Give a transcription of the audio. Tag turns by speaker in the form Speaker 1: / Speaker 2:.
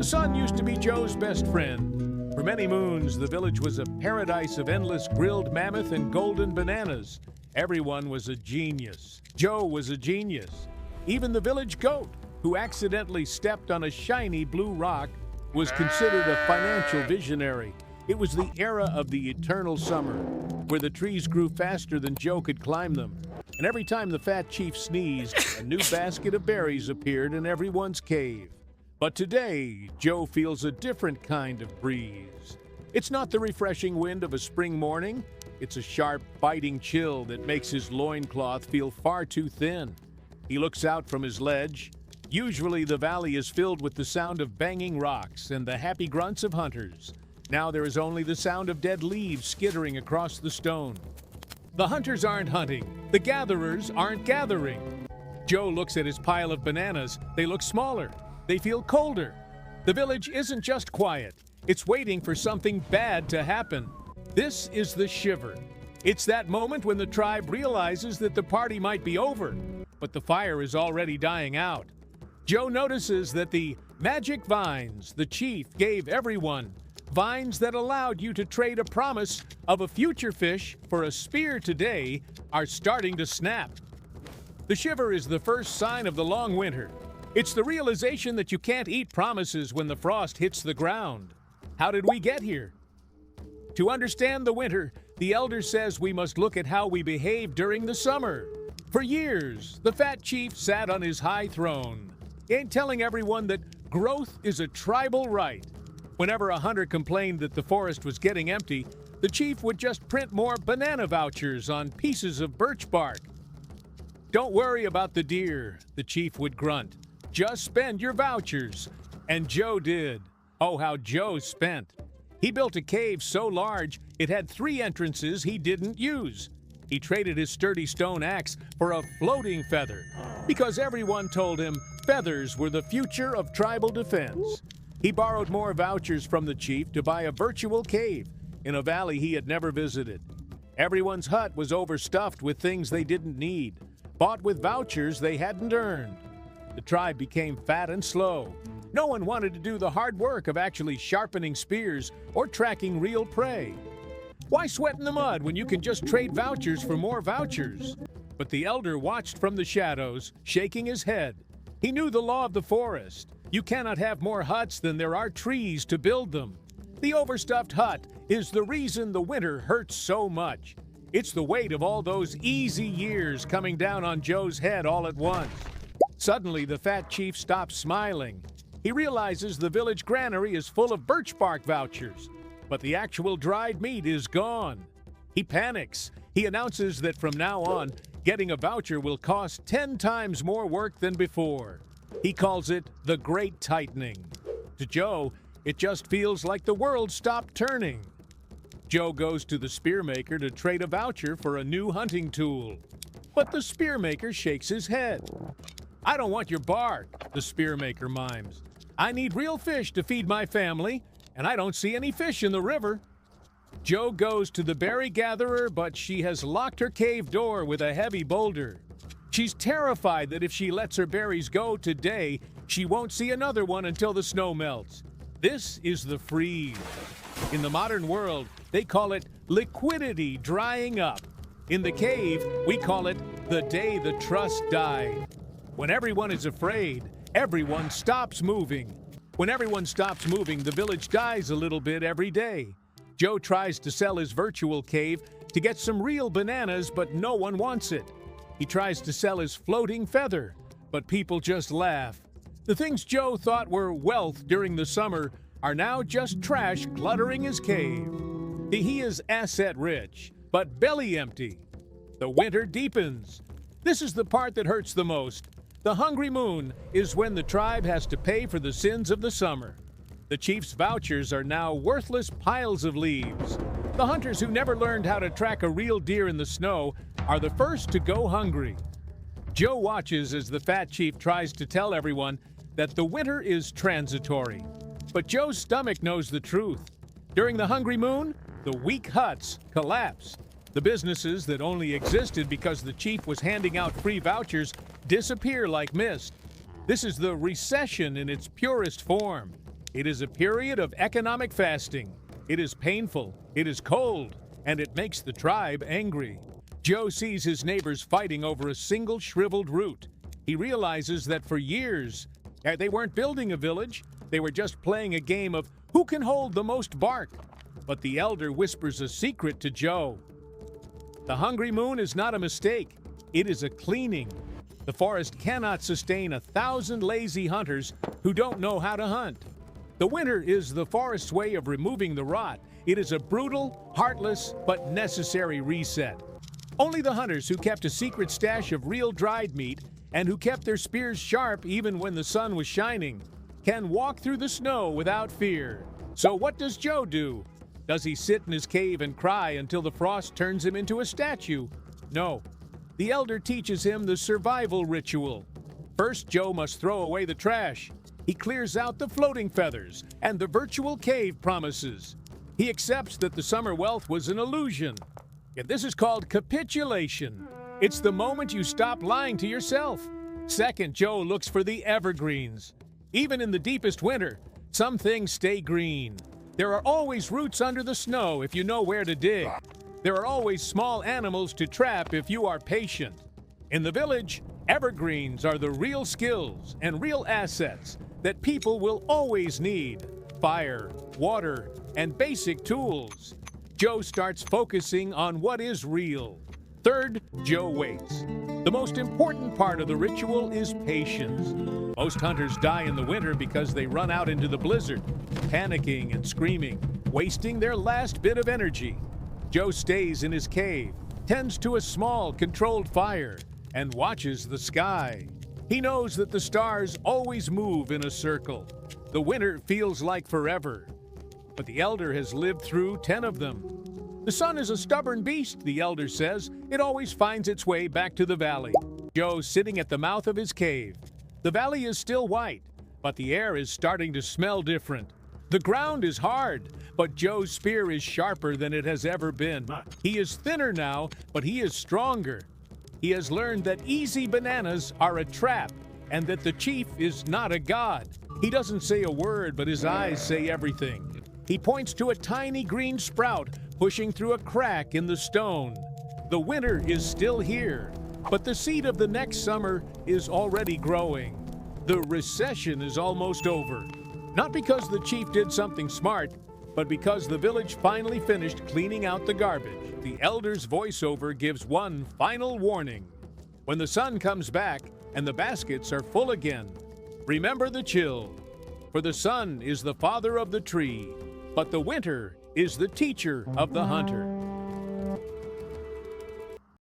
Speaker 1: The sun used to be Joe's best friend. For many moons, the village was a paradise of endless grilled mammoth and golden bananas. Everyone was a genius. Joe was a genius. Even the village goat, who accidentally stepped on a shiny blue rock, was considered a financial visionary. It was the era of the eternal summer, where the trees grew faster than Joe could climb them. And every time the fat chief sneezed, a new basket of berries appeared in everyone's cave. But today, Joe feels a different kind of breeze. It's not the refreshing wind of a spring morning. It's a sharp, biting chill that makes his loincloth feel far too thin. He looks out from his ledge. Usually the valley is filled with the sound of banging rocks and the happy grunts of hunters. Now there is only the sound of dead leaves skittering across the stone. The hunters aren't hunting. The gatherers aren't gathering. Joe looks at his pile of bananas. They look smaller. They feel colder. The village isn't just quiet. It's waiting for something bad to happen. This is the Shiver. It's that moment when the tribe realizes that the party might be over, but the fire is already dying out. Joe notices that the magic vines the chief gave everyone, vines that allowed you to trade a promise of a future fish for a spear today, are starting to snap. The Shiver is the first sign of the long winter. It's the realization that you can't eat promises when the frost hits the ground. How did we get here? To understand the winter, the elder says we must look at how we behave during the summer. For years, the fat chief sat on his high throne, telling everyone that growth is a tribal right. Whenever a hunter complained that the forest was getting empty, the chief would just print more banana vouchers on pieces of birch bark. "Don't worry about the deer," the chief would grunt. "Just spend your vouchers." And Joe did. Oh, how Joe spent. He built a cave so large it had 3 entrances he didn't use. He traded his sturdy stone axe for a floating feather, because everyone told him feathers were the future of tribal defense. He borrowed more vouchers from the chief to buy a virtual cave in a valley he had never visited. Everyone's hut was overstuffed with things they didn't need, bought with vouchers they hadn't earned. The tribe became fat and slow. No one wanted to do the hard work of actually sharpening spears or tracking real prey. Why sweat in the mud when you can just trade vouchers for more vouchers? But the elder watched from the shadows, shaking his head. He knew the law of the forest. You cannot have more huts than there are trees to build them. The overstuffed hut is the reason the winter hurts so much. It's the weight of all those easy years coming down on Joe's head all at once. Suddenly, the fat chief stops smiling. He realizes the village granary is full of birch bark vouchers, but the actual dried meat is gone. He panics. He announces that from now on, getting a voucher will cost 10 times more work than before. He calls it the Great Tightening. To Joe, it just feels like the world stopped turning. Joe goes to the spearmaker to trade a voucher for a new hunting tool. But the spearmaker shakes his head. "I don't want your bark," the spearmaker mimes. "I need real fish to feed my family, and I don't see any fish in the river." Joe goes to the berry gatherer, but she has locked her cave door with a heavy boulder. She's terrified that if she lets her berries go today, she won't see another one until the snow melts. This is the freeze. In the modern world, they call it liquidity drying up. In the cave, we call it the day the trust died. When everyone is afraid, everyone stops moving. When everyone stops moving, the village dies a little bit every day. Joe tries to sell his virtual cave to get some real bananas, but no one wants it. He tries to sell his floating feather, but people just laugh. The things Joe thought were wealth during the summer are now just trash cluttering his cave. He is asset rich, but belly empty. The winter deepens. This is the part that hurts the most. The hungry moon is when the tribe has to pay for the sins of the summer. The chief's vouchers are now worthless piles of leaves. The hunters who never learned how to track a real deer in the snow are the first to go hungry. Joe watches as the fat chief tries to tell everyone that the winter is transitory. But Joe's stomach knows the truth. During the hungry moon, the weak huts collapse. The businesses that only existed because the chief was handing out free vouchers disappear like mist. This is the recession in its purest form. It is a period of economic fasting. It is painful, it is cold, and it makes the tribe angry. Joe sees his neighbors fighting over a single shriveled root. He realizes that for years, they weren't building a village, they were just playing a game of who can hold the most bark. But the elder whispers a secret to Joe. The hungry moon is not a mistake, it is a cleaning. The forest cannot sustain 1,000 lazy hunters who don't know how to hunt. The winter is the forest's way of removing the rot. It is a brutal, heartless, but necessary reset. Only the hunters who kept a secret stash of real dried meat and who kept their spears sharp even when the sun was shining can walk through the snow without fear. So what does Joe do? Does he sit in his cave and cry until the frost turns him into a statue? No. The elder teaches him the survival ritual. First, Joe must throw away the trash. He clears out the floating feathers and the virtual cave promises. He accepts that the summer wealth was an illusion. And this is called capitulation. It's the moment you stop lying to yourself. Second, Joe looks for the evergreens. Even in the deepest winter, some things stay green. There are always roots under the snow if you know where to dig. There are always small animals to trap if you are patient. In the village, evergreens are the real skills and real assets that people will always need. Fire, water, and basic tools. Joe starts focusing on what is real. Third, Joe waits. The most important part of the ritual is patience. Most hunters die in the winter because they run out into the blizzard, panicking and screaming, wasting their last bit of energy. Joe stays in his cave, tends to a small, controlled fire, and watches the sky. He knows that the stars always move in a circle. The winter feels like forever, but the elder has lived through 10 of them. The sun is a stubborn beast, the elder says. It always finds its way back to the valley. Joe's sitting at the mouth of his cave. The valley is still white, but the air is starting to smell different. The ground is hard, but Joe's spear is sharper than it has ever been. He is thinner now, but he is stronger. He has learned that easy bananas are a trap, and that the chief is not a god. He doesn't say a word, but his eyes say everything. He points to a tiny green sprout pushing through a crack in the stone. The winter is still here, but the seed of the next summer is already growing. The recession is almost over. Not because the chief did something smart, but because the village finally finished cleaning out the garbage. The elder's voiceover gives one final warning. When the sun comes back and the baskets are full again, remember the chill. For the sun is the father of the tree, but the winter is the teacher of the hunter.